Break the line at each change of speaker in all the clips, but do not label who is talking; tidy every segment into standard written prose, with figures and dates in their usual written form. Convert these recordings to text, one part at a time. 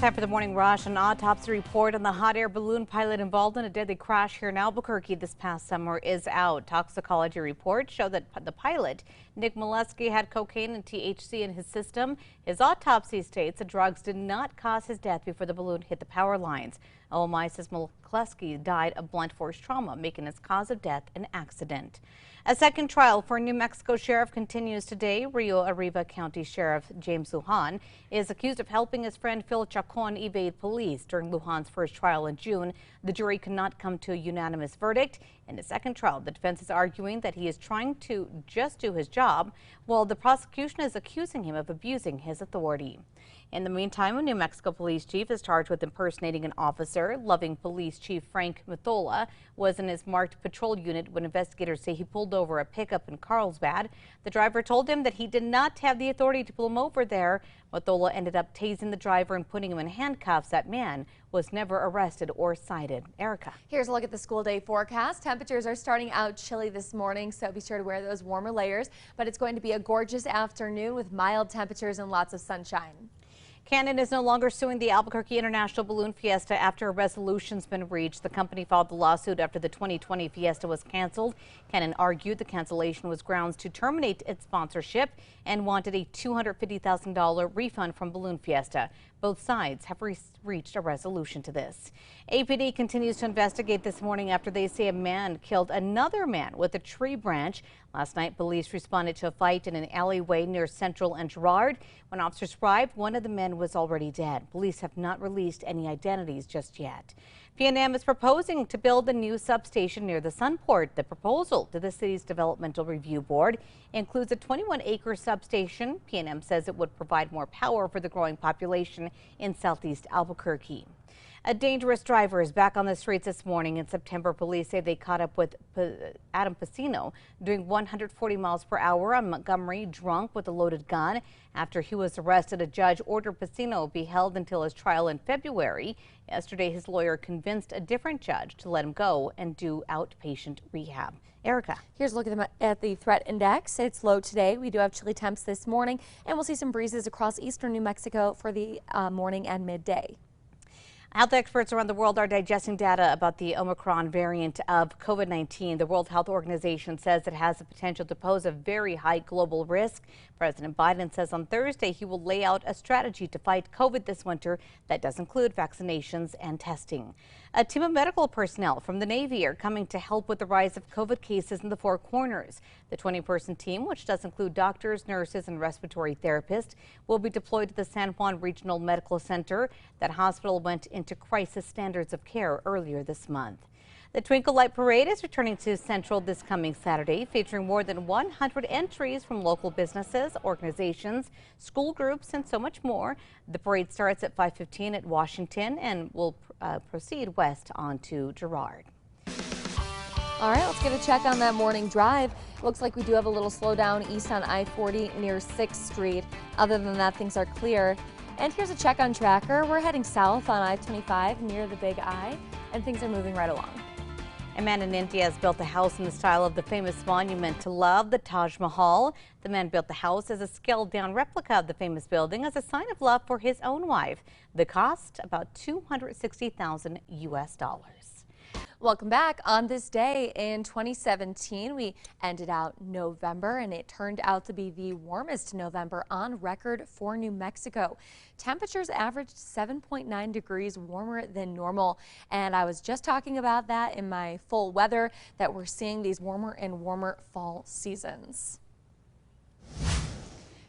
time for the morning rush. An autopsy report on the hot air balloon pilot involved in a deadly crash here in Albuquerque this past summer is out. Toxicology reports show that the pilot, Nick Molesky, had cocaine and THC in his system. His autopsy states the drugs did not cause his death before the balloon hit the power lines. OMI says Molesky died of blunt force trauma, making his cause of death an accident. A second trial for a New Mexico sheriff continues today. Rio Arriba County Sheriff James Lujan is accused of helping his friend Phil Chacon evade police. During Lujan's first trial in June, the jury could not come to a unanimous verdict. In the second trial, the defense is arguing that he is trying to just do his job, while the prosecution is accusing him of abusing his authority. In the meantime, a New Mexico police chief is charged with impersonating an officer. Loving Police Chief Frank Mathola was in his marked patrol unit when investigators say he pulled over a pickup in Carlsbad. The driver told him that he did not have the authority to pull him over there. Mathola ended up tasing the driver and putting him in handcuffs. That man was never arrested or cited. Erica.
Here's a look at the school day forecast. Temperatures are starting out chilly this morning, so be sure to wear those warmer layers. But it's going to be a gorgeous afternoon with mild temperatures and lots of sunshine.
Canon is no longer suing the Albuquerque International Balloon Fiesta after a resolution's been reached. The company filed the lawsuit after the 2020 fiesta was canceled. Canon argued the cancellation was grounds to terminate its sponsorship and wanted a $250,000 refund from Balloon Fiesta. Both sides have reached a resolution to this. APD continues to investigate this morning after they say a man killed another man with a tree branch. Last night, police responded to a fight in an alleyway near Central and Girard. When officers arrived, one of the men was already dead. Police have not released any identities just yet. PNM is proposing to build a new substation near the Sunport. The proposal to the city's Developmental Review Board includes a 21-acre substation. PNM says it would provide more power for the growing population in southeast Albuquerque. A dangerous driver is back on the streets this morning. In September, police say they caught up with Adam Pacino doing 140 miles per hour on Montgomery, drunk with a loaded gun. After he was arrested, a judge ordered Pacino be held until his trial in February. Yesterday, his lawyer convinced a different judge to let him go and do outpatient rehab. Erica.
Here's a look at the threat index. It's low today. We do have chilly temps this morning, and we'll see some breezes across eastern New Mexico for the morning and midday.
Health experts around the world are digesting data about the Omicron variant of COVID-19. The World Health Organization says it has the potential to pose a very high global risk. President Biden says on Thursday he will lay out a strategy to fight COVID this winter that does include vaccinations and testing. A team of medical personnel from the Navy are coming to help with the rise of COVID cases in the Four Corners. The 20-person team, which does include doctors, nurses, and respiratory therapists, will be deployed to the San Juan Regional Medical Center. That hospital went into crisis standards of care earlier this month. The Twinkle Light Parade is returning to Central this coming Saturday, featuring more than 100 entries from local businesses, organizations, school groups, and so much more. The parade starts at 5:15 at Washington and will proceed west onto Girard.
All right, let's get a check on that morning drive. Looks like we do have a little slowdown east on I-40 near 6th Street. Other than that, things are clear. And here's a check on Tracker. We're heading south on I-25 near the Big I, and things are moving right along.
A man in India has built a house in the style of the famous monument to love, the Taj Mahal. The man built the house as a scaled-down replica of the famous building as a sign of love for his own wife. The cost, about $260,000 US.
Welcome back. On this day in 2017, we ended out November, and it turned out to be the warmest November on record for New Mexico. Temperatures averaged 7.9 degrees warmer than normal, and I was just talking about that in my full weather, that we're seeing these warmer and warmer fall seasons.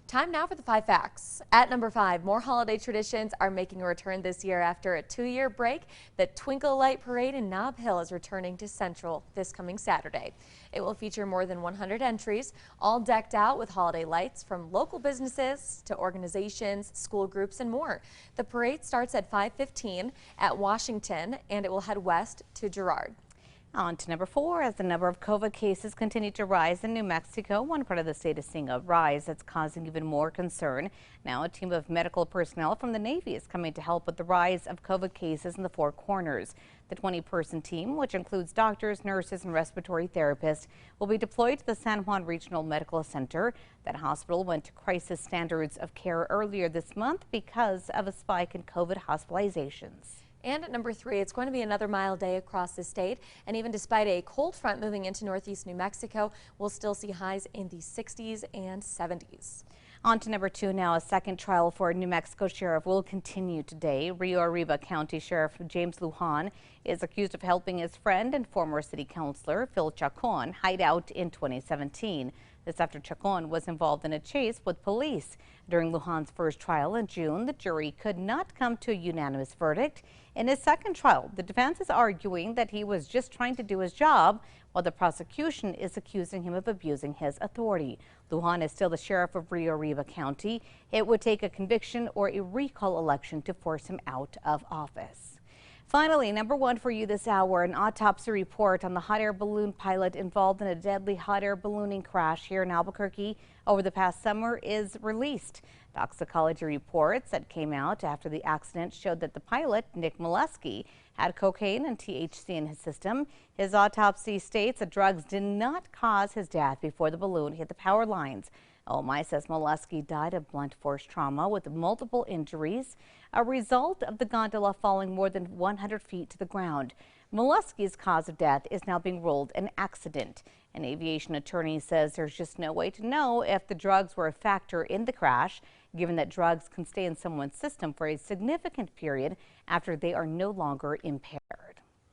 Time now for the 5 facts. At number 5, more holiday traditions are making a return this year after a 2-year break. The Twinkle Light Parade in Nob Hill is returning to Central this coming Saturday. It will feature more than 100 entries, all decked out with holiday lights from local businesses to organizations, school groups, and more. The parade starts at 5:15 at Washington, and it will head west to Girard.
On to number 4, as the number of COVID cases continue to rise in New Mexico, one part of the state is seeing a rise that's causing even more concern. Now, a team of medical personnel from the Navy is coming to help with the rise of COVID cases in the Four Corners. The 20-person team, which includes doctors, nurses, and respiratory therapists, will be deployed to the San Juan Regional Medical Center. That hospital went to crisis standards of care earlier this month because of a spike in COVID hospitalizations.
And at number 3, it's going to be another mild day across the state. And even despite a cold front moving into northeast New Mexico, we'll still see highs in the 60s and 70s.
On to number 2 now. A second trial for a New Mexico sheriff will continue today. Rio Arriba County Sheriff James Lujan is accused of helping his friend and former city councilor Phil Chacon hide out in 2017. This after Chacon was involved in a chase with police. During Lujan's first trial in June, the jury could not come to a unanimous verdict. In his second trial, the defense is arguing that he was just trying to do his job, while the prosecution is accusing him of abusing his authority. Lujan is still the sheriff of Rio Arriba County. It would take a conviction or a recall election to force him out of office. Finally, number 1 for you this hour, an autopsy report on the hot air balloon pilot involved in a deadly hot air ballooning crash here in Albuquerque over the past summer is released. Toxicology reports that came out after the accident showed that the pilot, Nick Molesky, had cocaine and THC in his system. His autopsy states that drugs did not cause his death before the balloon hit the power lines. OMI says Molesky died of blunt force trauma with multiple injuries, a result of the gondola falling more than 100 feet to the ground. Molesky's cause of death is now being ruled an accident. An aviation attorney says there's just no way to know if the drugs were a factor in the crash, given that drugs can stay in someone's system for a significant period after they are no longer impaired.